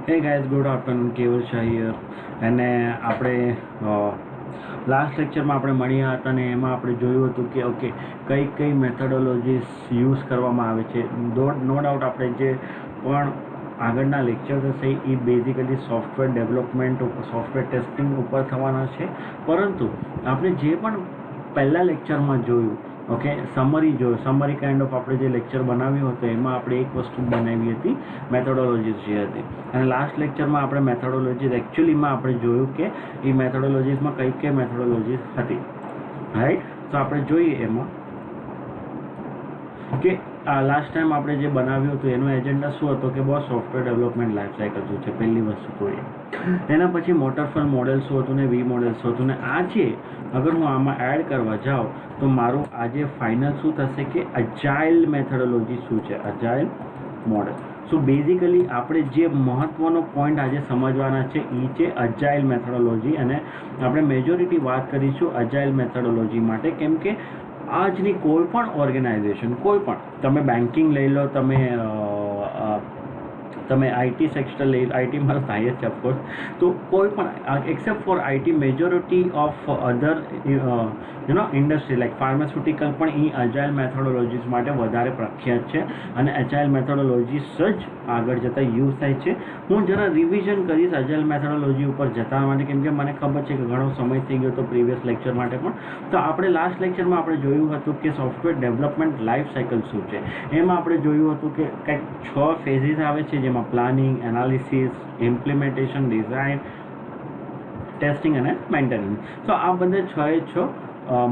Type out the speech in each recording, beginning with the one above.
Hey guys, good afternoon. કેવલ Shah here. અને આપણે લાસ્ટ લેક્ચરમાં આપણે મળ્યા હતા અને એમાં આપણે જોયું હતું કે ઓકે કઈ મેથોડોલોજીસ યુઝ કરવામાં આવે છે. નો ડાઉટ આપણે જે પણ આગળના લેક્ચર હશે એ basically software development software testing ઉપર થવાના છે, પરંતુ આપણે જે પણ પહેલા લેક્ચરમાં જોયું ઓકે સમરી કાઇન્ડ ઓફ આપણે જે લેક્ચર બનાવ્યો હતો એમાં આપણે એક વસ્તુ બનાવી હતી મેથોડોલોજીસ જે હતી, અને લાસ્ટ લેક્ચરમાં આપણે મેથોડોલોજીસ એકચ્યુઅલીમાં આપણે જોયું કે એ મેથોડોલોજીસમાં કઈ મેથોડોલોજીસ હતી, રાઈટ. તો આપણે જોઈએ એમાં કે લાસ્ટ ટાઈમ આપણે જે બનાવ્યું હતું એનો એજન્ડા શું હતો કે બહુ સોફ્ટવેર ડેવલપમેન્ટ લાઈફ સાયકલ શું છે, પહેલી વસ્તુ તો એના પછી વોટરફોલ મોડેલ શું હતું ને વી મોડેલ શું હતું, ને આજે અગર હું આમાં એડ કરવા જાઉં તો મારું આજે ફાઇનલ શું થશે કે અજાઇલ મેથોડોલોજી શું છે, અજાઇલ મોડેલ. સો બેઝિકલી આપણે જે મહત્ત્વનો પોઈન્ટ આજે સમજવાના છે એ છે અજાઇલ મેથોડોલોજી, અને આપણે મેજોરિટી વાત કરીશું અજાઇલ મેથોડોલોજી માટે, કેમ કે આજની કોઈ પણ ઓર્ગેનાઇઝેશન, કોઈ પણ તમે બેન્કિંગ લઈ લો, તમે આઈટી સેક્ટર લઈ, આઈટી મારો થાય જ છે ઓફકોર્સ, તો કોઈ પણ except for IT majority of other industry like pharmaceutical પણ એ અજાઇલ મેથોડોલોજીસ માટે વધારે પ્રખ્યાત છે, અને અજાઇલ મેથોડોલોજીસ જ આગળ જતાં યુઝ થાય છે. હું જરા રિવિઝન કરીશ અજાઇલ મેથોડોલોજી ઉપર જતા માટે, કેમ કે મને ખબર છે કે ઘણો સમય થઈ ગયો હતો પ્રીવિયસ લેક્ચર માટે પણ. તો આપણે લાસ્ટ લેક્ચરમાં આપણે જોયું હતું કે સોફ્ટવેર ડેવલપમેન્ટ લાઈફ સાયકલ શું છે. એમાં આપણે જોયું હતું કે કંઈક 6 ફેઝિસ આવે છે, જેમાં planning, analysis, implementation, design, testing અને મેન્ટેનન્સ. તો આ બધા 6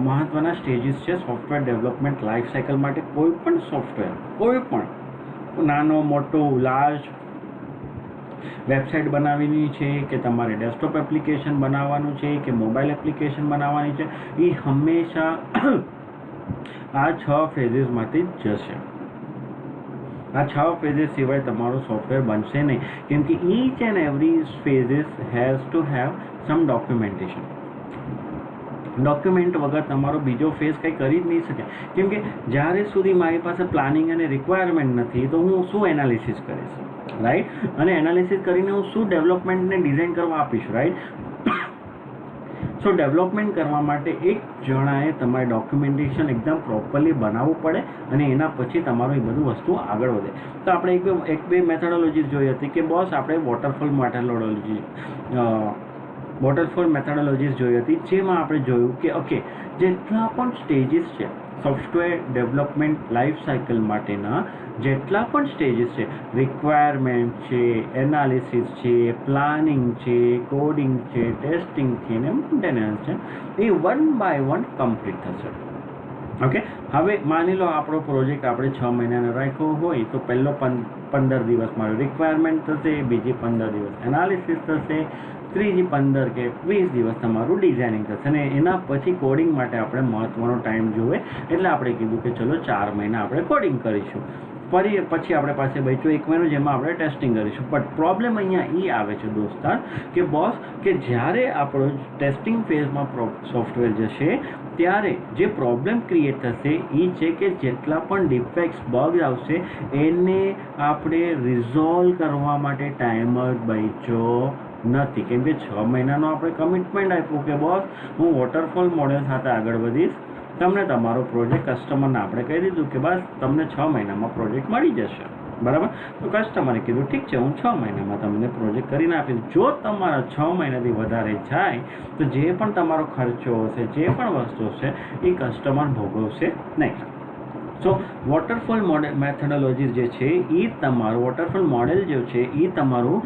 મહત્ત્વના સ્ટેજીસ છે સોફ્ટવેર ડેવલપમેન્ટ લાઈફ સાયકલ માટે. કોઈ પણ સોફ્ટવેર, કોઈ પણ નાનો મોટો લાર્જ વેબસાઇટ બનાવવાની છે કે તમારે ડેસ્કટોપ એપ્લિકેશન બનાવવાનું છે કે મોબાઈલ એપ્લિકેશન બનાવવાની છે, એ હંમેશા આ 6 ફેઝિસમાંથી જ જશે. આ 6 ફેઝિસ સિવાય તમારું સોફ્ટવેર બનશે નહીં, કેમ કે each and every ફેઝિસ has to have sum documentation. Document વગર તમારો બીજો ફેઝ કંઈ કરી જ નહીં શકે, કેમ કે જ્યારે સુધી મારી પાસે પ્લાનિંગ અને રિક્વાયરમેન્ટ નથી તો હું શું એનાલિસિસ કરીશ, રાઈટ, અને એનાલિસિસ કરીને હું શું ડેવલપમેન્ટને ડિઝાઇન કરવા આપીશ, રાઈટ. સો ડેવલપમેન્ટ કરવા માટે એક જણાએ તમારે ડોક્યુમેન્ટેશન એકદમ પ્રોપરલી બનાવવું પડે, અને એના પછી તમારું એ બધું વસ્તુ આગળ વધે. તો આપણે એક બે મેથોડોલોજીસ જોઈ હતી કે બોસ આપણે વોટરફોલ મેથોડોલોજીસ જોઈ હતી, જેમાં આપણે જોયું કે ઓકે જેટલા પણ સ્ટેજીસ છે સોફ્ટવેર ડેવલપમેન્ટ લાઈફ સાયકલ માટેના, જેટલા પણ સ્ટેજીસ છે, રિક્વાયરમેન્ટ છે, એનાલિસિસ છે, પ્લાનિંગ છે, કોડિંગ છે, ટેસ્ટિંગ છે ને મેન્ટેનન્સ છે, એ 1 by 1 કમ્પ્લીટ થશે. ઓકે, હવે માની લો આપણો પ્રોજેક્ટ આપણે 6 મહિનાનો રાખ્યો હોય તો પહેલો 15 દિવસ મારો રિક્વાયરમેન્ટ થશે, બીજી 15 દિવસ એનાલિસિસ થશે, ત્રીજી 15 કે 20 દિવસ તમારું ડિઝાઇનિંગ થશે, અને એના પછી કોડિંગ માટે આપણે મહત્ત્વનો ટાઈમ જોઈએ, એટલે આપણે કીધું કે ચલો 4 મહિના આપણે કોડિંગ કરીશું. પછી આપણે પાસે બચ્યો 1 મહિનો, જેમાં આપણે ટેસ્ટિંગ કરીશું. બટ પ્રોબ્લેમ અહીંયા એ આવે છે દોસ્તાર કે બોસ કે જ્યારે આપણો ટેસ્ટિંગ ફેઝમાં સોફ્ટવેર જશે ત્યારે જે પ્રોબ્લેમ ક્રિએટ થશે એ છે કે જેટલા પણ ડિફેક્ટ્સ, બગ આવશે એને આપણે રિઝોલ્વ કરવા માટે ટાઈમ જ બચ્યો નથી, કેમ કે 6 મહિનાનો આપણે કમિટમેન્ટ આપ્યું કે બોસ હું વોટરફોલ મોડેલ સાથે આગળ વધીશ, તમને તમારો પ્રોજેક્ટ કસ્ટમરને આપણે કહી દીધું કે બસ તમને 6 મહિનામાં પ્રોજેક્ટ મળી જશે, બરાબર. તો કસ્ટમરે કીધું ઠીક છે, હું 6 મહિનામાં તમને પ્રોજેક્ટ કરીને આપીશ. જો તમારા 6 મહિનાથી વધારે જાય તો જે પણ તમારો ખર્ચો હશે, જે પણ વસ્તુ હશે એ કસ્ટમર ભોગવશે નહીં. સો વોટરફોલ મેથોડોલોજીસ જે છે એ તમારું વોટરફોલ મોડેલ જે છે એ તમારું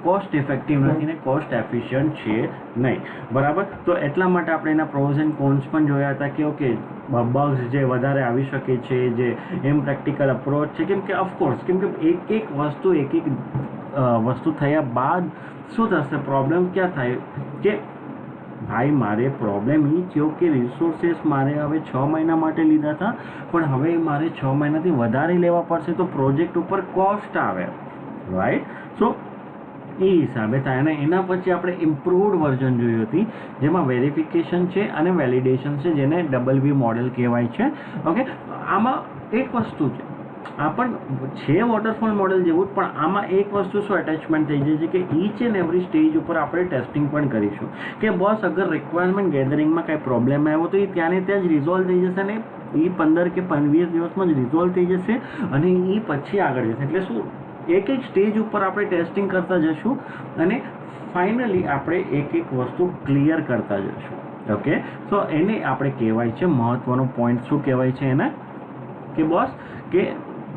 કોસ્ટ ઇફેક્ટિવ નથી ને કોસ્ટ એફિશિયન્ટ છે નહીં, બરાબર. તો એટલા માટે આપણે એના પ્રોઝ એન્ડ કોન્સ પણ જોયા હતા કે ઓકે બગ્સ જે વધારે આવી શકે છે, જે ઇમ્પ્રેક્ટિકલ અપ્રોચ છે, કેમ કે ઓફકોર્સ કેમ કે એક વસ્તુ થયા બાદ શું થશે, પ્રોબ્લેમ ક્યાં થાય કે ભાઈ મારે પ્રોબ્લેમ એ થયો કે રિસોર્સિસ મારે હવે 6 મહિના માટે લીધા હતા, પણ હવે મારે 6 મહિનાથી વધારે લેવા પડશે, તો પ્રોજેક્ટ ઉપર કોસ્ટ આવે, રાઈટ. સો એ હિસાબે થાય, અને એના પછી આપણે ઇમ્પ્રુવડ વર્ઝન જોઈ હતી, જેમાં વેરિફિકેશન છે અને વેલિડેશન છે, જેને WV મોડેલ કહેવાય છે. ઓકે, આમાં એક વસ્તુ છે આ પણ છે વોટરફોલ મોડેલ જેવું જ, પણ આમાં એક વસ્તુ શું અટેચમેન્ટ થઈ જાય છે કે ઈચ એન્ડ એવરી સ્ટેજ ઉપર આપણે ટેસ્ટિંગ પણ કરીશું કે બોસ અગર રિક્વાયરમેન્ટ ગેધરિંગમાં કાંઈ પ્રોબ્લેમ આવ્યો તો એ ત્યાં જ રિઝોલ્વ થઈ જશે ને એ 15 કે 20 દિવસમાં જ રિઝોલ્વ થઈ જશે અને એ પછી આગળ જશે. એટલે શું એક સ્ટેજ ઉપર આપણે ટેસ્ટિંગ કરતા જશું અને ફાઇનલી આપણે એક વસ્તુ ક્લિયર કરતા જશું. ઓકે, સો એને આપણે કહેવાય છે મહત્વનો પોઈન્ટ શું કહેવાય છે એને કે બોસ કે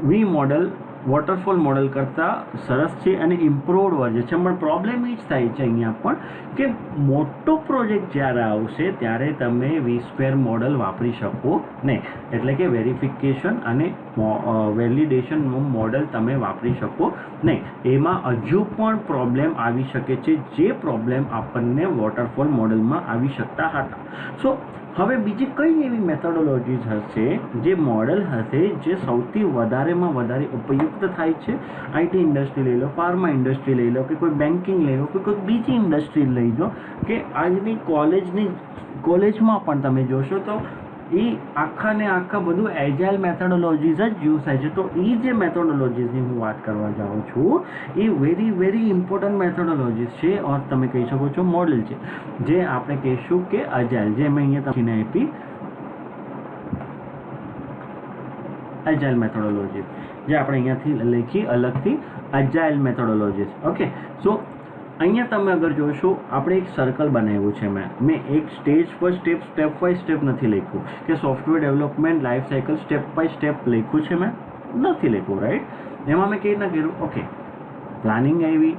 વી મોડલ વોટરફોલ મોડલ કરતાં સરસ છે અને ઇમ્પ્રુવડ વર્ઝન છે. પણ પ્રોબ્લેમ એ જ થાય છે અહીંયા પણ કે મોટો પ્રોજેક્ટ જ્યારે આવશે ત્યારે તમે V² મોડલ વાપરી શકો નહીં, એટલે કે વેરિફિકેશન અને વેલિડેશન મોડલ તમે વાપરી શકો નહીં. એમાં હજુ પણ પ્રોબ્લેમ આવી શકે છે જે પ્રોબ્લેમ આપણને વોટરફોલ મોડલમાં આવી શકતા હતા. સો હવે બીજી કઈ એવી મેથોડોલોજીસ હશે જે મોડલ હશે જે સૌથી વધારેમાં વધારે ઉપયુક્ત થાય છે? આઈટી ઇન્ડસ્ટ્રી લઈ લો, ફાર્મા ઇન્ડસ્ટ્રી લઈ લો, કે કોઈ બેન્કિંગ લઈ લો, કે કોઈ બીજી ઇન્ડસ્ટ્રી લઈ લો, કે આજની કોલેજમાં પણ તમે જોશો તો એ આખા ને આખા બધું એજાઇલ મેથોડોલોજીસ જ યુઝ થાય છે. તો એ જે મેથોડોલોજીસની હું વાત કરવા જાઉં છું એ વેરી ઇમ્પોર્ટન્ટ મેથોડોલોજીસ છે ઓર તમે કહી શકો છો મોડલ છે જે આપણે કહીશું કે એજાઇલ, જે મેં અહીંયા તમને આપી એજાઇલ મેથોડોલોજીસ, જે આપણે અહીંયાથી લખી અલગથી એજાઇલ મેથોડોલોજીસ. ઓકે, સો અહીંયા તમે અગર જોશો આપણે એક સર્કલ બનાવ્યું છે. મેં એક સ્ટેજ પર સ્ટેપ બાય સ્ટેપ નથી લખ્યું કે software development life cycle step by step લખ્યું છે, મેં નથી લખ્યું, રાઈટ? એમાં મેં કેવી રીતના કર્યું? ઓકે, પ્લાનિંગ આવી,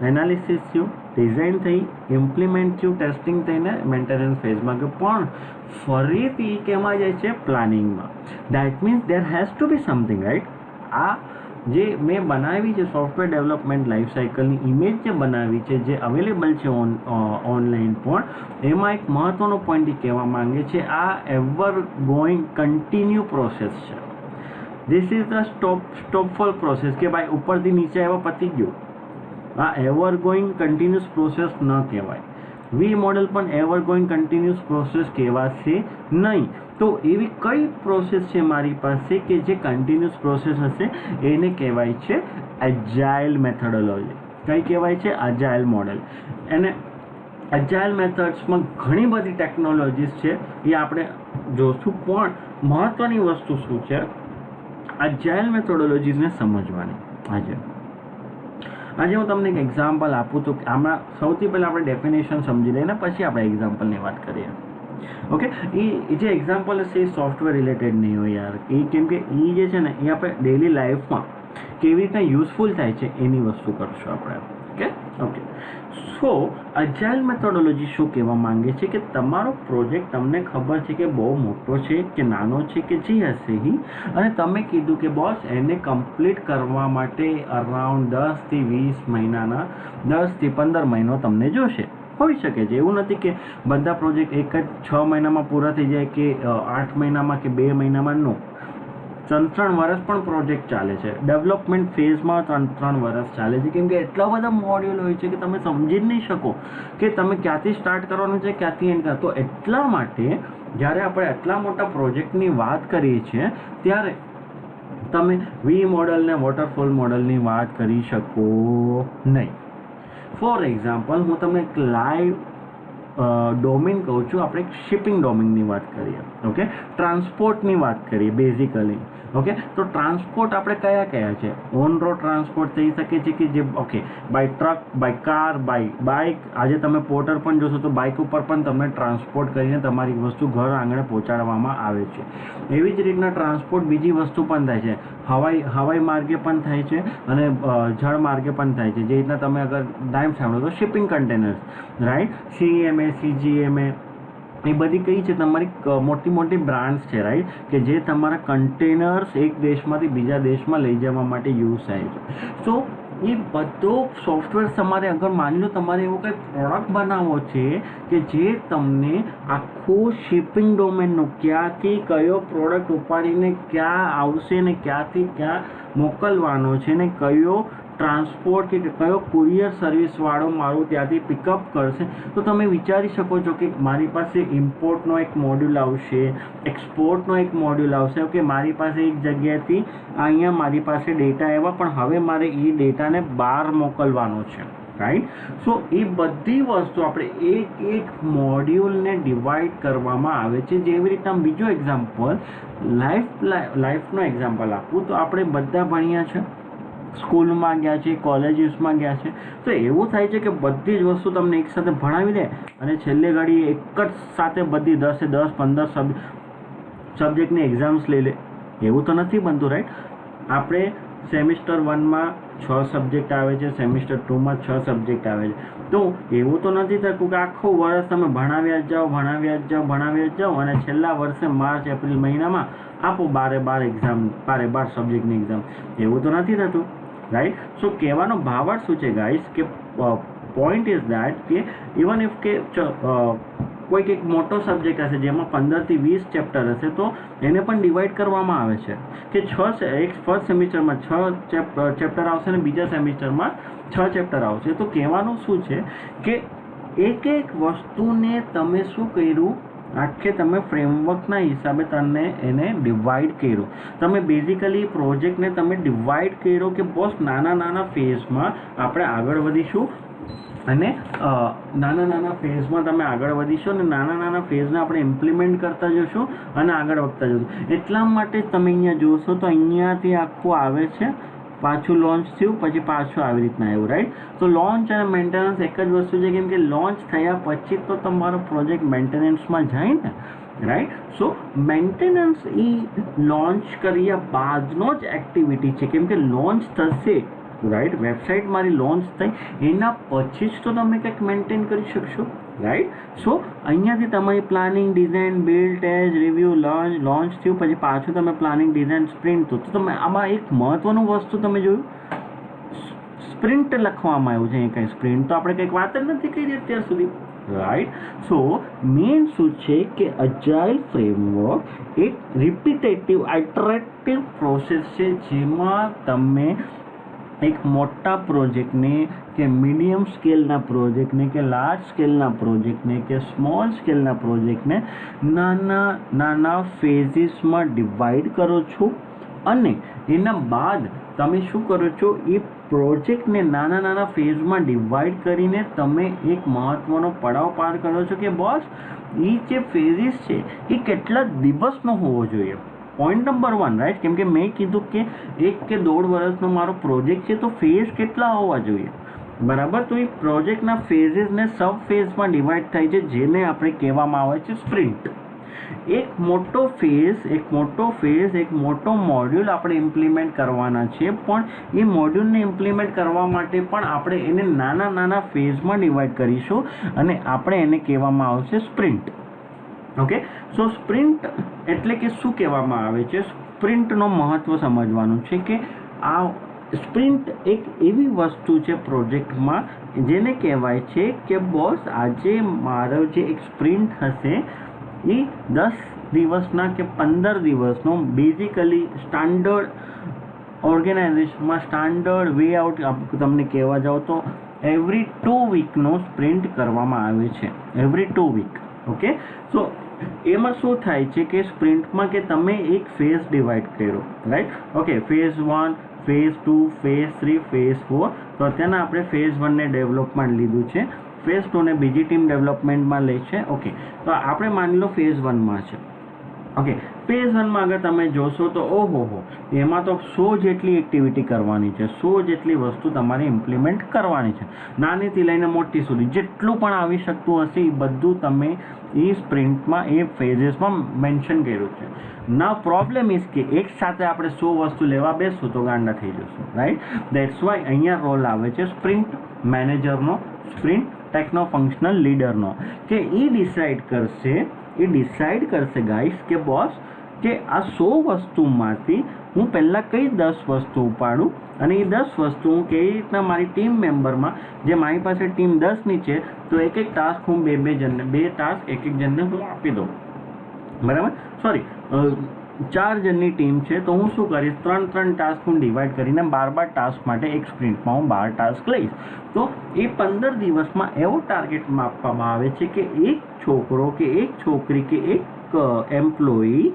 એનાલિસિસ થયું, ડિઝાઇન થઈ, ઇમ્પ્લિમેન્ટ થયું, ટેસ્ટિંગ થઈને મેન્ટેનન્સ ફેઝમાં ગયું, પણ ફરીથી કેમાં જાય છે? પ્લાનિંગમાં. That means there has to be something, right? આ જે મેં બનાવી છે સોફ્ટવેર ડેવલપમેન્ટ લાઈફ સાયકલની ઇમેજ જે બનાવી છે, જે અવેલેબલ છે ઓનલાઈન પણ, એમાં એક મહત્વનો પોઈન્ટ એ કહેવા માંગે છે આ એવર ગોઈંગ કન્ટિન્યુ પ્રોસેસ છે. ધીસ ઇઝ ધ સ્ટોપફોલ પ્રોસેસ કે ભાઈ ઉપરથી નીચે એવા પતી ગયું. આ એવર ગોઈંગ કન્ટિન્યુઅસ પ્રોસેસ ન કહેવાય. વી મોડલ પણ એવર ગોઈંગ કન્ટિન્યુઅસ પ્રોસેસ કહેવાશે નહીં. તો એવી કઈ પ્રોસેસ છે મારી પાસે કે જે કન્ટિન્યુઅસ પ્રોસેસ હશે? એને કહેવાય છે એજાઇલ મેથોડોલોજી. કઈ કહેવાય છે? Agile model. અને એજાઇલ મેથડ્સમાં ઘણી બધી ટેકનોલોજીસ છે એ આપણે જોશું, પણ મહત્વની વસ્તુ શું છે એજાઇલ મેથોડોલોજીસને સમજવાની. આજે હું તમને એક એક્ઝામ્પલ આપું તો આમાં સૌથી પહેલાં આપણે ડેફિનેશન સમજી લઈએ ને પછી આપણે એક્ઝામ્પલની વાત કરીએ. ઓકે, એ જે એક્ઝામ્પલ હશે એ સોફ્ટવેર રિલેટેડ નહીં હોય યાર, એ કેમ કે એ જે છે ને એ આપણે ડેલી લાઈફમાં કેવી રીતના યુઝફુલ થાય છે એની વસ્તુ કરશું આપણે. ઓકે, સો એજાઇલ મેથોડોલોજી શું કહેવા માંગે છે કે તમારો પ્રોજેક્ટ તમને ખબર છે કે બહુ મોટો છે કે નાનો છે કે જે હશે એ, અને તમે કીધું કે બોસ એને કમ્પ્લીટ કરવા માટે અરાઉન્ડ 10 થી 20 મહિનાના 10 થી 15 મહિનો તમને જોશે. હોઈ શકે છે, એવું નથી કે બધા પ્રોજેક્ટ એક જ 6 મહિનામાં પૂરા થઈ જાય કે 8 મહિનામાં કે 2 મહિનામાં. નો, 3 વર્ષ પણ પ્રોજેક્ટ ચાલે છે. ડેવલપમેન્ટ ફેઝમાં 3 વર્ષ ચાલે છે, કેમ કે એટલા બધા મોડ્યુલ હોય છે કે તમે સમજી જ નહીં શકો કે તમે ક્યાંથી સ્ટાર્ટ કરવાનું છે, ક્યાંથી એન્ડ કરો. તો એટલા માટે જ્યારે આપણે આટલા મોટા પ્રોજેક્ટની વાત કરીએ છીએ ત્યારે તમે વી મોડલ ને વોટરફોલ મોડલની વાત કરી શકો નહીં. ફોર એક્ઝામ્પલ હું તમને એક લાઈવ ડોમેન કહું છું. આપણે એક શિપિંગ ડોમેનની વાત કરીએ. ઓકે, ટ્રાન્સપોર્ટની વાત કરીએ બેઝિકલી. ઓકે, તો ટ્રાન્સપોર્ટ આપણે કયા છે? ઓન રોડ ટ્રાન્સપોર્ટ થઈ શકે છે કે જે okay by truck, by car, by bike. આજે તમે પોર્ટર પણ જોશો તો બાઇક ઉપર પણ તમને ટ્રાન્સપોર્ટ કરીને તમારી વસ્તુ ઘર આંગણે પહોંચાડવામાં આવે છે. એવી જ રીતના ટ્રાન્સપોર્ટ બીજી વસ્તુ પણ થાય છે. હવાઈ માર્ગે પણ થાય છે અને જળ માર્ગે પણ થાય છે. જે રીતના તમે અગર નામ સાંભળો તો shipping containers, right? CMA, CGMA એ બધી કઈ છે? તમારી મોટી બ્રાન્ડ્સ છે, રાઈટ? કે જે તમારા કન્ટેનર્સ એક દેશમાંથી બીજા દેશમાં લઈ જવા માટે યુઝ થાય છે. સો એ બધો સોફ્ટવેર તમારે અગર માની લો તમારે એવો કંઈ પ્રોડક્ટ બનાવવો છે કે જે તમને આખું શિપિંગ ડોમેનનું ક્યાંથી કયો પ્રોડક્ટ ઉપાડીને ક્યાં આવશે ને ક્યાંથી ક્યાં મોકલવાનો છે ને કયો ટ્રાન્સપોર્ટ કે કયો કુરિયર સર્વિસવાળો મારું ત્યાંથી પિકઅપ કરશે, તો તમે વિચારી શકો છો કે મારી પાસે ઇમ્પોર્ટનો એક મોડ્યુલ આવશે, એક્સપોર્ટનો એક મોડ્યુલ આવશે. ઓકે, મારી પાસે એક જગ્યાએથી અહીંયા મારી પાસે ડેટા આવ્યા, પણ હવે મારે એ ડેટાને બહાર મોકલવાનો છે, રાઈટ. સો એ બધી વસ્તુ આપણે એક મોડ્યુલને ડિવાઈડ કરવામાં આવે છે. જેવી રીતના બીજો એક્ઝામ્પલ લાઈફનો એક્ઝામ્પલ આપું તો આપણે બધા ભણ્યા છે, સ્કૂલમાં ગયા છે, કોલેજીસમાં ગયા છે, તો એવું થાય છે કે બધી જ વસ્તુ તમને એક સાથે ભણાવી દે અને છેલ્લે ઘડી એક જ સાથે બધી 10-15 સબ્જેક્ટની એક્ઝામ્સ લઈ લે. એવું તો નથી બનતું, રાઈટ. આપણે સેમિસ્ટર 1માં 6 સબ્જેક્ટ આવે છે, સેમિસ્ટર 2માં 6 સબ્જેક્ટ આવે છે. તો એવું તો નથી થતું કે આખું વર્ષ તમે ભણાવ્યા જ જાઓ અને છેલ્લા વર્ષે માર્ચ એપ્રિલ મહિનામાં આપો 12 એક્ઝામ, 12 સબ્જેક્ટની એક્ઝામ. એવું તો નથી થતું, રાઈટ. સો કહેવાનો ભાવાર્થ શું છે ગાઈસ, કે પોઈન્ટ ઇઝ દેટ કે ઇવન ઇફ કે કોઈક એક મોટો સબ્જેક્ટ હશે જેમાં 15 થી 20 ચેપ્ટર હશે, તો એને પણ ડિવાઈડ કરવામાં આવે છે કે એક ફર્સ્ટ સેમિસ્ટરમાં 6 ચેપ્ટર આવશે અને બીજા સેમિસ્ટરમાં 6 ચેપ્ટર આવશે. તો કહેવાનું શું છે કે એક વસ્તુને તમે શું કર્યું, આખે તમે ફ્રેમવર્કના હિસાબે એને ડિવાઈડ કર્યું. તમે બેઝિકલી પ્રોજેક્ટને તમે ડિવાઈડ કર્યો કે બોસ નાના ફેઝમાં આપણે આગળ વધીશું અને નાના ફેઝમાં તમે આગળ વધીશો અને નાના ફેઝને આપણે ઇમ્પ્લિમેન્ટ કરતા જશું અને આગળ વધતા જશું. એટલા માટે તમે અહીંયા જોશો તો અહીંયાથી આખું આવે છે, પાછું લોન્ચ થયું, પછી પાછું આવી રીતના આવ્યું, રાઈટ. તો લોન્ચ અને મેન્ટેનન્સ એક જ વસ્તુ છે, કેમ કે લોન્ચ થયા પછી તો તમારો પ્રોજેક્ટ મેન્ટેનન્સમાં જાય ને, રાઈટ. સો મેન્ટેનન્સ એ લોન્ચ કર્યા બાદનો જ એક્ટિવિટી છે, કેમ કે લોન્ચ થશે, રાઈટ. વેબસાઇટ મારી લોન્ચ થઈ એના પછી જ તો તમે કંઈક મેન્ટેન કરી શકશો, રાઈટ. સો અહીંયાથી તમારી planning, design, build, test, review, launch થયું, પછી પાછું તમે પ્લાનિંગ, ડિઝાઇન, સ્પ્રિન્ટ. તો તમે આમાં એક મહત્વનું વસ્તુ તમે જોયું, સ્પ્રિન્ટ લખવામાં આવ્યું છે. કંઈ સ્પ્રિન્ટ તો આપણે કંઈક વાત જ નથી કરી અત્યાર સુધી, રાઈટ. સો મેઇન શું છે કે અજાઇલ ફ્રેમવર્ક એક રિપીટેટિવ આઇટરેટિવ પ્રોસેસ છે, જેમાં તમે એક મોટા પ્રોજેક્ટને કે મીડિયમ સ્કેલના પ્રોજેક્ટને કે લાર્જ સ્કેલના પ્રોજેક્ટને કે સ્મોલ સ્કેલના પ્રોજેક્ટને નાના ફેઝીસમાં ડિવાઈડ કરો છો અને એના બાદ તમે શું કરો છો, એ પ્રોજેક્ટને નાના ફેઝમાં ડિવાઈડ કરીને તમે એક મહત્વનો પડાવ પાર કરો છો કે બોસ એ જે ફેઝીસ છે એ કેટલા દિવસનો હોવો જોઈએ. Point number 1, right. કેમ કે મેં કીધું કે 1 કે 1.5 વર્ષનો મારો પ્રોજેક્ટ છે, તો ફેઝ કેટલા હોવા જોઈએ, બરાબર. તો એ પ્રોજેક્ટના ફેઝીસને સબ ફેઝમાં ડિવાઈડ થાય છે, જેને આપણે કહેવામાં આવે છે સ્પ્રિન્ટ. એક મોટો ફેઝ, એક મોટો મોડ્યુલ આપણે ઇમ્પ્લિમેન્ટ કરવાના છે, પણ એ મોડ્યુલને ઇમ્પ્લિમેન્ટ કરવા માટે પણ આપણે એને નાના ફેઝમાં ડિવાઈડ કરીશું અને આપણે એને કહેવામાં આવશે સ્પ્રિન્ટ. ઓકે. સો સ્પ્રિન્ટ એટલે કે શું કહેવામાં આવે છે, સ્પ્રિન્ટનો મહત્વ સમજવાનું છે કે આ સ્પ્રિન્ટ એક એવી વસ્તુ છે પ્રોજેક્ટમાં જેને કહેવાય છે કે બોસ આજે મારો જે એક સ્પ્રિન્ટ હશે એ 10 દિવસના કે 15 દિવસનો બેઝિકલી સ્ટાન્ડર્ડ ઓર્ગેનાઇઝેશનમાં સ્ટાન્ડર્ડ વે આઉટ તમને કહેવા જાઓ તો એવરી 2 વીકનો સ્પ્રિન્ટ કરવામાં આવે છે, એવરી 2 વીક. ઓકે. સો એમાં શું થાય છે કે સ્પ્રિન્ટમાં કે તમે એક ફેઝ ડિવાઈડ કર્યો, right. Okay, phase 1, phase 2, phase 3, phase 4. તો અત્યારના આપણે ફેઝ 1ને ડેવલપમેન્ટ લીધું છે, ફેઝ 2ને બીજી ટીમ ડેવલપમેન્ટમાં લે છે. ઓકે, તો આપણે માની લો ફેઝ 1માં છે. ઓકે, ફેઝ 1માં અગર તમે જોશો તો ઓહો એમાં તો 100 જેટલી એક્ટિવિટી કરવાની છે, 100 જેટલી વસ્તુ તમારે ઇમ્પ્લિમેન્ટ કરવાની છે, નાનીથી લઈને મોટી સુધી જેટલું પણ આવી શકતું હશે એ બધું તમે એ સ્પ્રિન્ટમાં એ ફેઝીસમાં મેન્શન કર્યું છે. ના પ્રોબ્લેમ ઇઝ કે એક સાથે આપણે 100 વસ્તુ લેવા બેસશું તો ગાંડા થઈ જશું, રાઈટ. દેટ્સ વાય અહીંયા રોલ આવે છે સ્પ્રિન્ટ મેનેજરનો, સ્પ્રિન્ટ ટેકનો ફંક્શનલ લીડરનો, કે એ ડિસાઈડ કરશે ગાઈસ કે બોસ કે આ 100 વસ્તુમાંથી હું પહેલાં કઈ 10 વસ્તુ ઉપાડું અને એ 10 વસ્તુ હું કેવી રીતના મારી ટીમ મેમ્બરમાં, જે મારી પાસે ટીમ 10ની છે, તો એક ટાસ્ક હું બે ટાસ્ક એક જણને હું આપી દઉં, બરાબર. સોરી, 4 જણની ટીમ છે તો હું શું કરીશ, 3 ટાસ્ક હું ડિવાઈડ કરીને 12 ટાસ્ક માટે એક સ્પ્રિન્ટમાં હું 12 ટાસ્ક લઈશ. તો એ 15 દિવસમાં એવો ટાર્ગેટ આપવામાં આવે છે કે એક છોકરો કે એક છોકરી કે એક એમ્પ્લોયી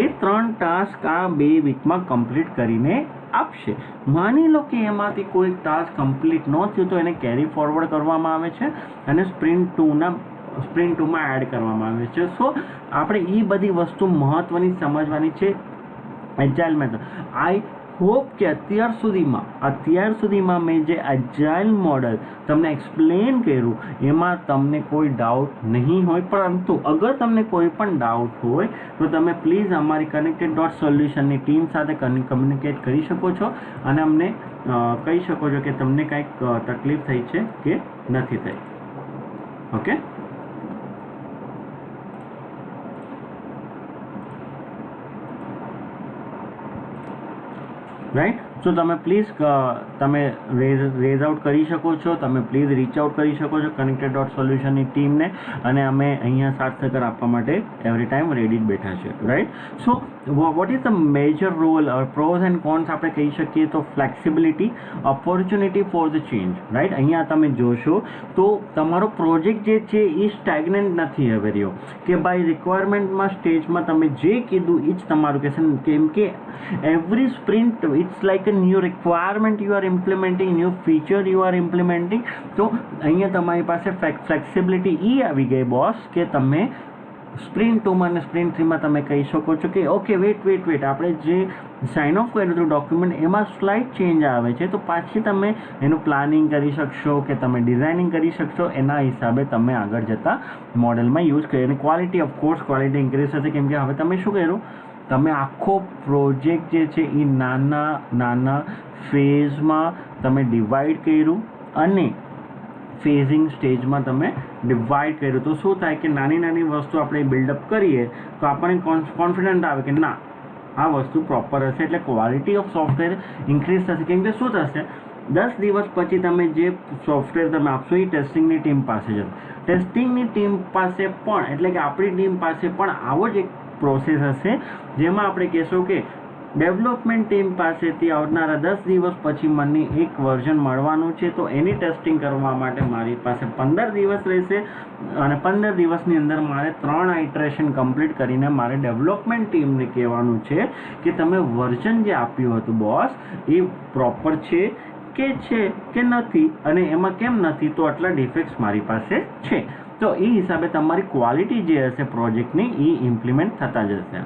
એ 3 ટાસ્ક આ 2 વીકમાં કમ્પ્લીટ કરીને આપશે. માની લો કે એમાંથી કોઈ ટાસ્ક કમ્પ્લીટ ન થયું તો એને કેરી ફોરવર્ડ કરવામાં આવે છે અને સ્પ્રિન્ટ 2માં એડ કરવામાં આવે છે. સો આપણે એ બધી વસ્તુ મહત્વની સમજવાની છે એજાઇલ મેથડ. આઈ હોપ કે અત્યાર સુધીમાં મેં જે એજાઇલ મોડલ તમને એક્સપ્લેન કર્યું એમાં તમને કોઈ ડાઉટ નહીં હોય, પરંતુ અગર તમને કોઈ પણ ડાઉટ હોય તો તમે પ્લીઝ અમારી connected.solutionની ટીમ સાથે કમ્યુનિકેટ કરી શકો છો અને અમને કહી શકો છો કે તમને કંઈક તકલીફ થઈ છે કે નથી થઈ. Okay, right. સો તમે પ્લીઝ તમે રેઝ આઉટ કરી શકો છો, તમે પ્લીઝ રીચ આઉટ કરી શકો છો connected.solutionની ટીમને, અને અમે અહીંયા સાથ સહકાર આપવા માટે એવરી ટાઈમ રેડી જ બેઠા છે. Right. So what is the major role pros and cons આપણે કહી શકીએ તો flexibility, opportunity for the change. Right. અહીંયા તમે જોશો તો તમારો પ્રોજેક્ટ જે છે એ સ્ટેગ્નન્ટ નથી હવે રહ્યો કે ભાઈ રિક્વાયરમેન્ટમાં સ્ટેજમાં તમે જે કીધું એ જ તમારું કહેશે, કેમ કે every sprint it's like a new requirement you are implementing, new feature you are implementing. તો અહીંયા તમારી પાસે ફ્લેક્સિબિલિટી એ આવી ગઈ બોસ કે તમે સ્પ્રિન્ટ 2માં અને સ્પ્રિન્ટ 3માં તમે કહી શકો છો કે ઓકે વેટ આપણે જે સાઇન ઓફ કર્યું હતું ડોક્યુમેન્ટ એમાં સ્લાઇટ ચેન્જ આવે છે, તો પાછી તમે એનું પ્લાનિંગ કરી શકશો કે તમે ડિઝાઇનિંગ કરી શકશો. એના હિસાબે તમે આગળ જતા મોડેલમાં યુઝ કરી અને ક્વોલિટી ઓફકોર્સ ક્વોલિટી ઇન્ક્રીઝ થશે, કેમ કે હવે તમે શું કર્યું, તમે આખો પ્રોજેક્ટ જે છે એ નાના ફેઝમાં તમે ડિવાઈડ કર્યું અને ફેઝિંગ સ્ટેજમાં તમે ડિવાઈડ કર્યું. તો શું થાય કે નાની વસ્તુ આપણે બિલ્ડઅપ કરીએ તો આપણને કોન્ફિડન્ટ આવે કે ના આ વસ્તુ પ્રોપર હશે, એટલે ક્વોલિટી ઓફ સોફ્ટવેર ઇન્ક્રીઝ થશે. કેમ કે શું થશે, 10 દિવસ પછી તમે જે સોફ્ટવેર તમે આપશો એ ટેસ્ટિંગની ટીમ પાસે જશે. ટેસ્ટિંગની ટીમ પાસે પણ એટલે કે આપણી ટીમ પાસે પણ આવો જ એક પ્રોસેસ હશે જેમાં આપણે કહેશું કે ડેવલપમેન્ટ ટીમ પાસેથી આવનારા 10 દિવસ પછી મને એક વર્ઝન મળવાનું છે, તો એની ટેસ્ટિંગ કરવા માટે મારી પાસે 15 દિવસ રહેશે અને 15 દિવસની અંદર મારે 3 આઇટરેશન કમ્પ્લીટ કરીને મારે ડેવલપમેન્ટ ટીમને કહેવાનું છે કે તમે વર્ઝન જે આપ્યું હતું બોસ એ પ્રોપર છે કે નથી, અને એમાં કેમ નથી, તો આટલા ડિફેક્ટ્સ મારી પાસે છે. તો એ હિસાબે તમારી ક્વોલિટી જે હશે પ્રોજેક્ટની એ ઇમ્પ્લિમેન્ટ થતા જશે.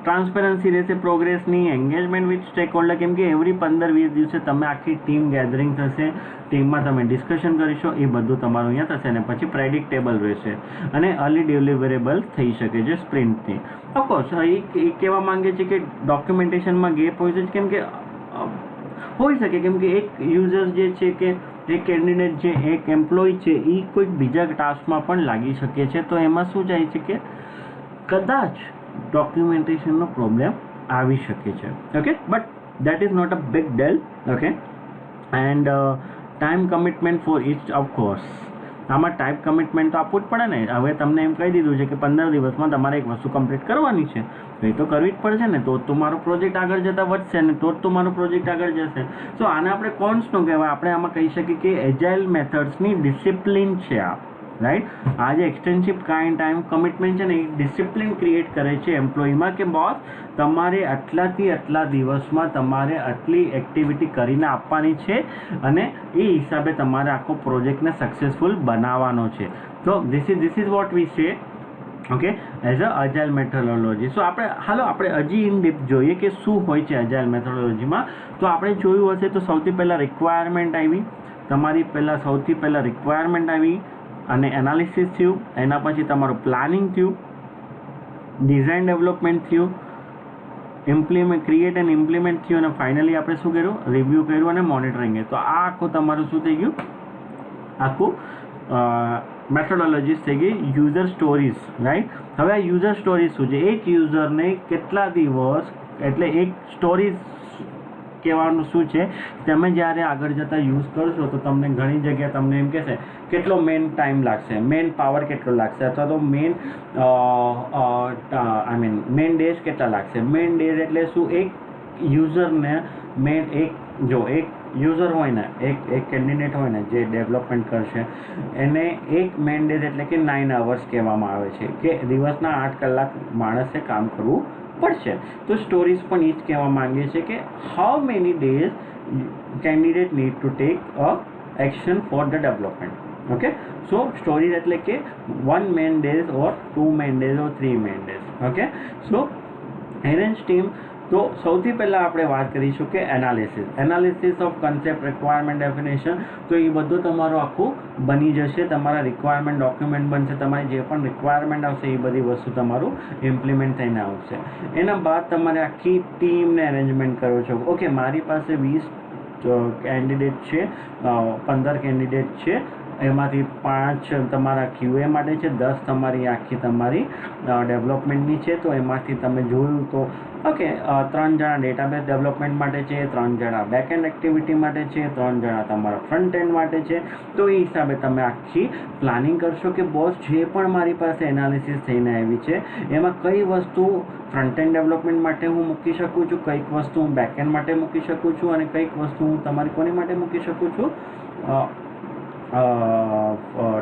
ટ્રાન્સપેરન્સી રહેશે પ્રોગ્રેસની, એન્ગેજમેન્ટ વિથ સ્ટેક હોલ્ડર, કેમ કે એવરી 15-20 દિવસે તમે આખી ટીમ ગેધરિંગ થશે, ટીમમાં તમે ડિસ્કશન કરીશો, એ બધું તમારું અહીંયા થશે. અને પછી પ્રેડિક્ટેબલ રહેશે અને અર્લી ડિલિવરેબલ થઈ શકે છે સ્પ્રિન્ટની. ઓફકોર્સ એ કહેવા માંગે છે કે ડોક્યુમેન્ટેશનમાં ગેપ હોય છે, કેમ કે હોઈ શકે, કેમ કે એક યુઝર જે છે કે એક કેન્ડિડેટ જે એક એમ્પ્લોય છે એ કોઈક બીજા ટાસ્કમાં પણ લાગી શકે છે. તો એમાં શું જાય છે કે કદાચ ડોક્યુમેન્ટેશનનો પ્રોબ્લેમ આવી શકે છે. Okay, but that is not a big deal. Okay, and time commitment for each, of course આમાં ટાઈમ કમિટમેન્ટ તો આપવું જ પડે ને. હવે તમને એમ કહી દીધું છે કે 15 દિવસમાં તમારે એક વસ્તુ કમ્પ્લીટ કરવાની છે, તો એ તો કરવી જ પડશે ને, તો તમારો પ્રોજેક્ટ આગળ જતા વધશે ને તો જ તમારો પ્રોજેક્ટ આગળ જશે. સો આને આપણે કોન્સનો કહેવાય. આપણે આમાં કહી શકીએ કે એજાઇલ મેથડ્સની ડિસિપ્લિન છે આ. રાઈટ. આ જે એક્સટેન્સિવ ટાઈમ કમિટમેન્ટ છે ને એ ડિસિપ્લિન ક્રિએટ કરે છે એમ્પ્લોયીમાં કે બોસ તમારે આટલાથી આટલા દિવસમાં તમારે આટલી એક્ટિવિટી કરીને આપવાની છે અને એ હિસાબે તમારે આખો પ્રોજેક્ટને સક્સેસફુલ બનાવવાનો છે. તો ધીસ ઇઝ વોટ વી સે okay as a agile methodology. સો આપણે હજી ઇન ડીપ જોઈએ કે શું હોય છે અજાઇલ મેથોડોલોજીમાં. તો આપણે જોયું હશે તો સૌથી પહેલાં રિક્વાયરમેન્ટ આવી, તમારી સૌથી પહેલાં રિક્વાયરમેન્ટ આવી અને એનાલિસિસ થયું, એના પછી તમારું પ્લાનિંગ થયું, ડિઝાઇન ડેવલપમેન્ટ થયું, ક્રિએટ એન્ડ ઇમ્પ્લિમેન્ટ થયું, અને ફાઇનલી આપણે શું કર્યું, રિવ્યૂ કર્યું અને મોનિટરિંગ. તો આ આખું તમારું શું થઈ ગયું, આખું મેથોડોલોજીસ થઈ ગઈ યુઝર સ્ટોરીઝ. રાઈટ. હવે આ યુઝર સ્ટોરીઝ શું છે, એક યુઝરને કેટલા દિવસ એટલે એક સ્ટોરીઝ કહેવાનું શું છે, તમે જ્યારે આગળ જતાં યુઝ કરશો તો તમને ઘણી જગ્યાએ તમને એમ કહેશે કેટલો મેન ટાઈમ લાગશે, મેન પાવર કેટલો લાગશે, અથવા તો મેન મેન ડેઝ કેટલા લાગશે. મેન ડેઝ એટલે શું, એક યુઝરને એક યુઝર હોય ને, એક કેન્ડિડેટ હોય ને જે ડેવલપમેન્ટ કરશે, એને એક મેન ડેઝ એટલે કે 9 hours કહેવામાં આવે છે, કે દિવસના 8 કલાક માણસે કામ કરવું પડશે. તો સ્ટોરીઝ પણ એ જ કહેવા માંગે છે કે how many days candidate need to take a action for the development. Okay, so stories એટલે કે 1 main days or 2 main days or 3 main days. Okay, so arrange team. તો સૌથી પહેલાં આપણે વાત કરીશું કે analysis of concept, requirement definition. તો એ બધું તમારું આખું બની જશે, તમારા રિક્વાયરમેન્ટ ડોક્યુમેન્ટ બનશે, તમારી જે પણ રિક્વાયરમેન્ટ આવશે એ બધી વસ્તુ તમારું ઇમ્પ્લિમેન્ટ થઈને આવશે. એના બાદ તમારે આખી ટીમને અરેન્જમેન્ટ કરો છો. ઓકે, મારી પાસે 20 કેન્ડિડેટ છે, 15 કેન્ડિડેટ છે, એમાંથી 5 તમારા QA માટે છે, 10 તમારી ડેવલપમેન્ટની છે. તો એમાંથી તમે જોયું તો ઓકે, 3 જણા ડેટાબેઝ ડેવલપમેન્ટ માટે છે, 3 જણા બેકએન્ડ એક્ટિવિટી માટે છે, 3 જણા તમારા ફ્રન્ટ એન્ડ માટે છે. તો એ હિસાબે તમે આખી પ્લાનિંગ કરશો કે બોસ જે પણ મારી પાસે એનાલિસિસ થઈને આવી છે એમાં કઈ વસ્તુ ફ્રન્ટ એન્ડ ડેવલપમેન્ટ માટે હું મૂકી શકું છું, કઈક વસ્તુ હું બેકએન્ડ માટે મૂકી શકું છું, અને કઈક વસ્તુ હું તમારી કોની માટે મૂકી શકું છું,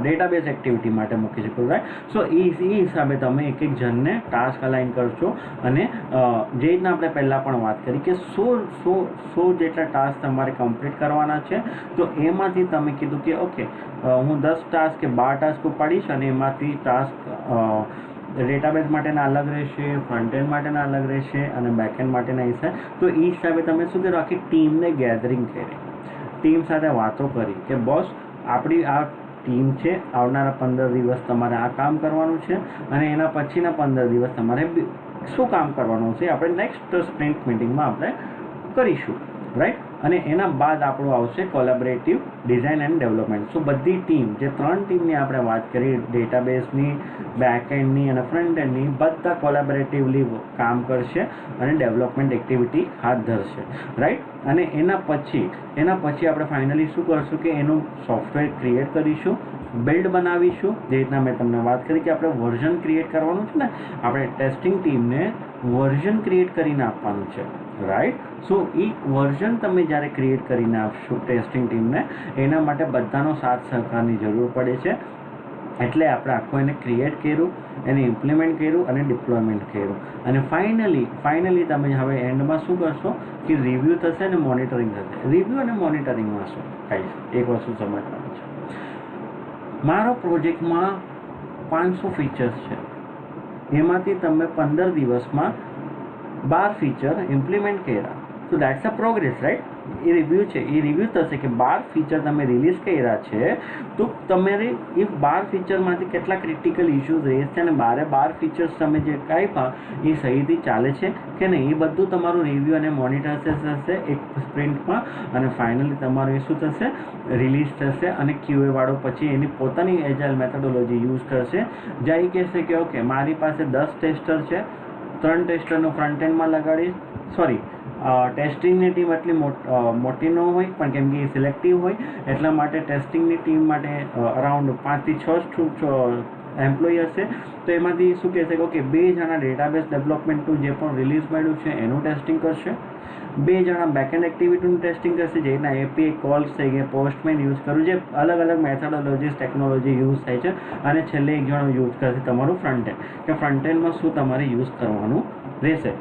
ડેટાબેઝ એક્ટિવિટી માટે મૂકી શકો. રાઈટ. સો એ હિસાબે તમે એક જણને ટાસ્ક અલાઇન કરશો. અને જે રીતના આપણે પહેલાં પણ વાત કરી કે 100 જેટલા ટાસ્ક તમારે કમ્પ્લીટ કરવાના છે. તો એમાંથી તમે કીધું કે ઓકે, હું 10 ટાસ્ક કે 12 ટાસ્ક ઉપાડીશ, અને એમાંથી ટાસ્ક ડેટાબેઝ માટેના અલગ રહેશે, ફ્રન્ટ એન્ડ માટેના અલગ રહેશે, અને બેકએન્ડ માટેના હિસાબે. તો એ હિસાબે તમે શું કરો, આખી ટીમને ગેધરિંગ કરી, ટીમ સાથે વાતો કરી કે બોસ આપણી આ ટીમ છે, આવનારા 15 દિવસ તમારે આ કામ કરવાનું છે, અને એના પછીના 15 દિવસ તમારે શું કામ કરવાનું છે આપણે નેક્સ્ટ સ્પ્રિન્ટ મિટિંગમાં આપણે કરીશું. રાઈટ. અને એના બાદ આપણું આવશે કોલેબરેટિવ ડિઝાઇન એન્ડ ડેવલપમેન્ટ. સો બધી ટીમ, જે 3 ટીમની આપણે વાત કરી, ડેટાબેઝની, બેકએન્ડની અને ફ્રન્ટ એન્ડની, બધા કોલેબરેટિવલી કામ કરશે અને ડેવલપમેન્ટ એક્ટિવિટી હાથ ધરશે. રાઈટ. અને એના પછી આપણે ફાઇનલી શું કરશું કે એનું સોફ્ટવેર ક્રિએટ કરીશું, બિલ્ડ બનાવીશું. જે રીતના મેં તમને વાત કરી કે આપણે વર્ઝન ક્રિએટ કરવાનું છે ને, આપણે ટેસ્ટિંગ ટીમને વર્ઝન ક્રિએટ કરીને આપવાનું છે. રાઈટ. સો એ વર્ઝન તમે જ્યારે ક્રિએટ કરીને આપશો ટેસ્ટિંગ ટીમને, એના માટે બધાનો સાથ સહકારની જરૂર પડે છે. એટલે આપણે આખું એને ક્રિએટ કર્યું, એને ઇમ્પ્લિમેન્ટ કર્યું અને ડિપ્લોયમેન્ટ કર્યું. અને ફાઇનલી તમે હવે એન્ડમાં શું કરશો કે રિવ્યૂ થશે અને મોનિટરિંગ થશે. રિવ્યૂ અને મોનિટરિંગમાં શું કહીશ, એક વસ્તુ સમજવાની છે. મારો પ્રોજેક્ટમાં 500 ફીચર્સ છે, એમાંથી તમે 15 દિવસમાં 12 ફીચર ઇમ્પ્લિમેન્ટ કર્યા. તો that's a progress. Right. A review છે, એ રિવ્યૂ થશે કે 12 ફીચર તમે રિલીઝ કર્યા છે, તો તમારે એ 12 ફીચરમાંથી કેટલા ક્રિટિકલ ઇશ્યુઝ રહેશે, અને 12 ફીચર્સ તમે જે કાપ્યા એ સહીથી ચાલે છે કે નહીં, એ બધું તમારું રિવ્યૂ અને મોનિટર થશે એક સ્પ્રિન્ટમાં. અને ફાઇનલી તમારું એ શું થશે, રિલીઝ થશે. અને QA વાળો પછી એની પોતાની એજાઇલ મેથોડોલોજી યુઝ કરશે, જ્યાં એ કહેશે કે ઓકે, મારી પાસે 10 ટેસ્ટર છે, 3 ટેસ્ટરનું ફ્રન્ટ એન્ડમાં લગાડીશ. ટેસ્ટિંગની ટીમ એટલી મોટી ન હોય, પણ કેમ કે એ સિલેક્ટિવ હોય એટલા માટે ટેસ્ટિંગની ટીમ માટે અરાઉન્ડ 5 થી 6 એમ્પ્લોય હશે. તો એમાંથી શું કહેશે કે ઓકે, 2 જણા ડેટાબેઝ ડેવલપમેન્ટનું જે પણ રિલીઝ મળ્યું છે એનું ટેસ્ટિંગ કરશે, 2 જણા બેકએન્ડ એક્ટિવિટીનું ટેસ્ટિંગ કરશે, જેના API કોલ્સ થઈ ગયા, પોસ્ટમેન યુઝ કરવું, જે અલગ અલગ મેથોડોલોજીસ ટેકનોલોજી યુઝ થાય છે. અને છેલ્લે 1 જણો યુઝ કરશે તમારું ફ્રન્ટ એન્ડ, કે ફ્રન્ટ એન્ડમાં શું તમારે યુઝ કરવાનું રહેશે,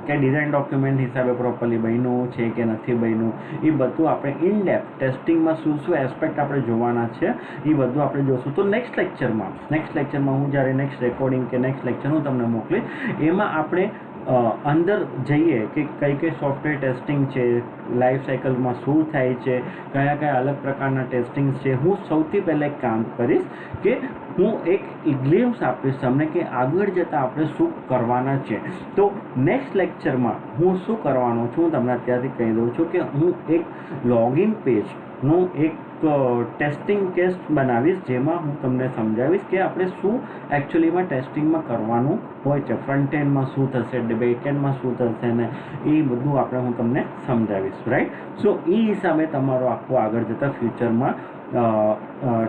કે ડિઝાઇન ડોક્યુમેન્ટ હિસાબે પ્રોપરલી બન્યું છે કે નથી બન્યું, એ બધું આપણે ઇન ડેપ્થ ટેસ્ટિંગમાં શું એસ્પેક્ટ આપણે જોવાના છે એ બધું આપણે જોશું. તો નેક્સ્ટ લેક્ચરમાં હું જ્યારે નેક્સ્ટ રેકોર્ડિંગ કે નેક્સ્ટ લેક્ચર હું તમને મોકલીશ, એમાં આપણે અંદર જઈએ કે કઈ સોફ્ટવેર ટેસ્ટિંગ છે, લાઈફ સાયકલમાં શું થાય છે, કયા અલગ પ્રકારના ટેસ્ટિંગ્સ છે. હું સૌથી પહેલાં એક કામ કરીશ કે હું એક ગ્લિમ્સ આપીશ તમને કે આગળ જતાં આપણે શું કરવાના છે. તો નેક્સ્ટ લેક્ચરમાં હું શું કરવાનો છું હું તમને અત્યારથી કહી દઉં છું કે હું એક લોગિન પેજનું એક ટેસ્ટિંગ કેસ બનાવીશ, જેમાં હું તમને સમજાવીશ કે આપણે શું એકચ્યુઅલીમાં ટેસ્ટિંગમાં કરવાનું હોય છે, ફ્રન્ટ એન્ડમાં શું થશે, બેક એન્ડમાં શું થશે ને એ બધું હું તમને સમજાવીશ, રાઈટ. સો એ હિસાબે તમારો આખું આગળ જતાં ફ્યુચરમાં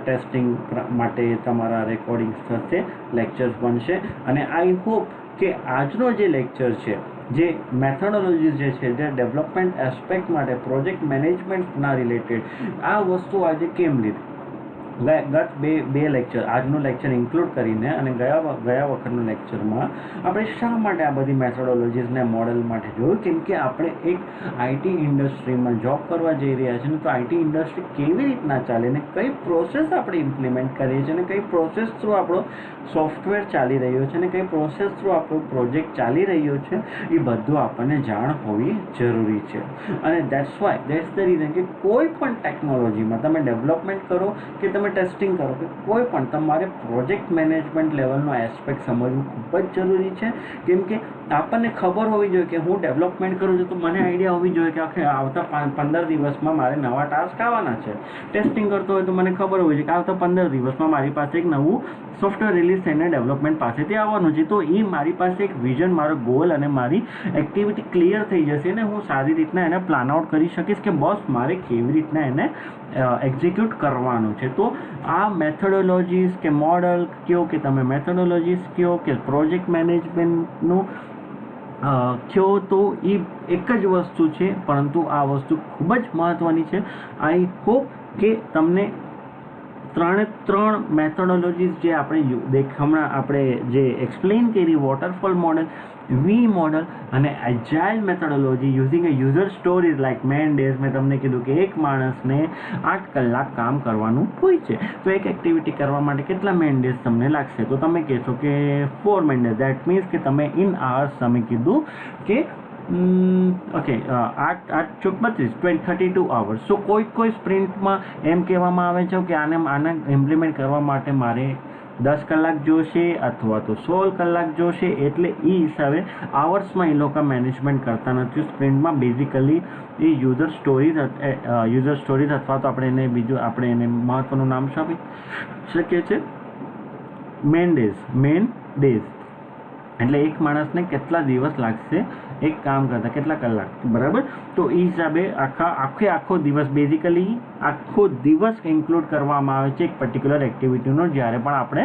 ટેસ્ટિંગ માટે તમારા રેકોર્ડિંગ્સ થશે, લેક્ચર્સ બનશે. અને આઈ હોપ કે આજનો જે લેક્ચર છે, જે મેથોડોલોજીસ જે છે, જે ડેવલપમેન્ટ એસ્પેક્ટ માટે પ્રોજેક્ટ મેનેજમેન્ટના રિલેટેડ આ વસ્તુ આજે કેમ લીધી, ગત બે લેક્ચર, આજનું લેક્ચર ઇન્ક્લુડ કરીને અને ગયા વખતનું લેક્ચરમાં આપણે શા માટે આ બધી મેથોડોલોજીસને મોડેલ માટે જોયું, કેમ કે આપણે એક આઈટી ઇન્ડસ્ટ્રીમાં જોબ કરવા જઈ રહ્યા છીએ ને, તો આઈટી ઇન્ડસ્ટ્રી કેવી રીતના ચાલે ને કઈ પ્રોસેસ આપણે ઇમ્પ્લિમેન્ટ કરીએ છીએ ને કઈ પ્રોસેસ થ્રુ આપણો સોફ્ટવેર ચાલી રહ્યો છે ને કઈ પ્રોસેસ થ્રુ આપણો પ્રોજેક્ટ ચાલી રહ્યો છે, એ બધું આપણને જાણ હોવી જરૂરી છે. અને દેટ્સ ધ રીઝન કે કોઈ પણ ટેકનોલોજીમાં તમે ડેવલપમેન્ટ કરો કે તમે ટેસ્ટિંગ કરો કે કોઈ પણ, તમારે પ્રોજેક્ટ મેનેજમેન્ટ લેવલનો એસ્પેક્ટ સમજવું ખૂબ જ જરૂરી છે. કેમ કે આપણને ખબર હોવી જોઈએ કે હું ડેવલપમેન્ટ કરું છું તો મને આઈડિયા હોવી જોઈએ કે આવતા 15 દિવસમાં મારે નવા ટાસ્ક આવવાના છે. ટેસ્ટિંગ કરતો હોય તો મને ખબર હોવી જોઈએ કે આવતા 15 દિવસમાં મારી પાસે એક નવું સોફ્ટવેર રિલીઝ થઈને ડેવલપમેન્ટ પાસેથી આવવાનું છે. તો એ મારી પાસે એક વિઝન, મારો ગોલ અને મારી એક્ટિવિટી ક્લિયર થઈ જશે ને હું સારી રીતના એને પ્લાન આઉટ કરી શકીશ કે બસ મારે કેવી રીતના એને એક્ઝિક્યુટ કરવાનું છે. તો આ મેથોડોલોજીસ કે મોડલ કયો કે તમે મેથોડોલોજીસ કયો કે પ્રોજેક્ટ મેનેજમેન્ટનું કયો, તો એ એક જ વસ્તુ છે, પરંતુ આ વસ્તુ ખૂબ જ મહત્ત્વની છે. આઈ હોપ કે તમને ત્રણ મેથોડોલોજીસ જે આપણે હમણાં આપણે જે એક્સપ્લેન કરી, વોટરફોલ મોડલ, વી મોડલ અને agile methodology using a user stories like man days. મેં તમને કીધું કે એક માણસને 8 કલાક કામ કરવાનું હોય છે, તો એક એક્ટિવિટી કરવા માટે કેટલા મેન ડેઝ તમને લાગશે, તો તમે કહેશો કે 4 મેન ડેઝ. દેટ મીન્સ કે તમે ઇન આવર્સ તમે કીધું કે ઓકે 8 32 32 આવર્સ. સો કોઈ સ્પ્રિન્ટમાં એમ કહેવામાં આવે છે કે આને ઇમ્પ્લિમેન્ટ કરવા માટે મારે 10 કલાક જોશે અથવા તો 16 કલાક જોશે. એટલે એ હિસાબે આવર્સમાં એ લોકો મેનેજમેન્ટ કરતા નથી સ્પ્રિન્ટમાં. બેઝિકલી એ યુઝર સ્ટોરીઝ અથવા તો આપણે એને મહત્વનું નામ શું આપી શકીએ છીએ, મેન ડેઝ. એટલે એક માણસને કેટલા દિવસ લાગશે એક કામ કરતા, કેટલા કલાક, બરાબર. તો એ હિસાબે આખો દિવસ, બેઝિકલી આખો દિવસ ઇન્ક્લુડ કરવામાં આવે છે એક પર્ટિક્યુલર એક્ટિવિટીનો, જ્યારે પણ આપણે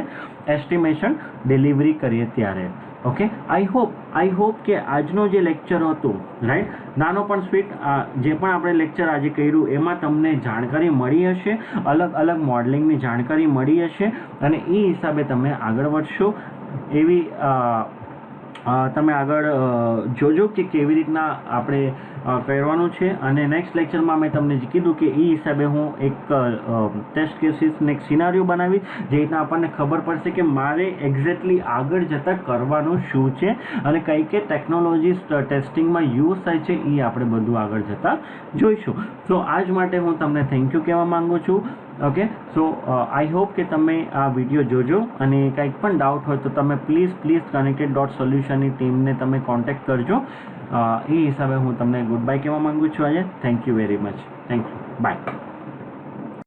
એસ્ટિમેશન ડિલિવરી કરીએ ત્યારે. ઓકે, આઈ હોપ કે આજનો જે લેક્ચર હતો, રાઈટ, નાનો પણ સ્વીટ, જે પણ આપણે લેક્ચર આજે કર્યું એમાં તમને જાણકારી મળી હશે, અલગ મોડલિંગની જાણકારી મળી હશે અને એ હિસાબે તમે આગળ વધશો. એવી તમે આગળ જોજો કે કેવી રીતના આપણે કરવાનું છે. અને નેક્સ્ટ લેક્ચરમાં મેં તમને કીધું કે એ હિસાબે હું એક ટેસ્ટ કેસીસને એક સિનારીઓ બનાવી, જે રીતના આપણને ખબર પડશે કે મારે એક્ઝેક્ટલી આગળ જતાં કરવાનું શું છે અને કઈ ટેકનોલોજીસ ટેસ્ટિંગમાં યુઝ થાય છે, એ આપણે બધું આગળ જતાં જોઈશું. તો આજ માટે હું તમને થેન્ક યુ કહેવા માંગુ છું. ઓકે, સો આઈ હોપ કે તમે આ વિડીયો જોજો અને કંઈક પણ ડાઉટ હોય તો તમે પ્લીઝ connected.solutionની ટીમને તમે કોન્ટેક્ટ કરજો. એ હિસાબે હું તમને ગુડ બાય કહેવા માંગુ છું આજે. Thank you very much. Thank you. By.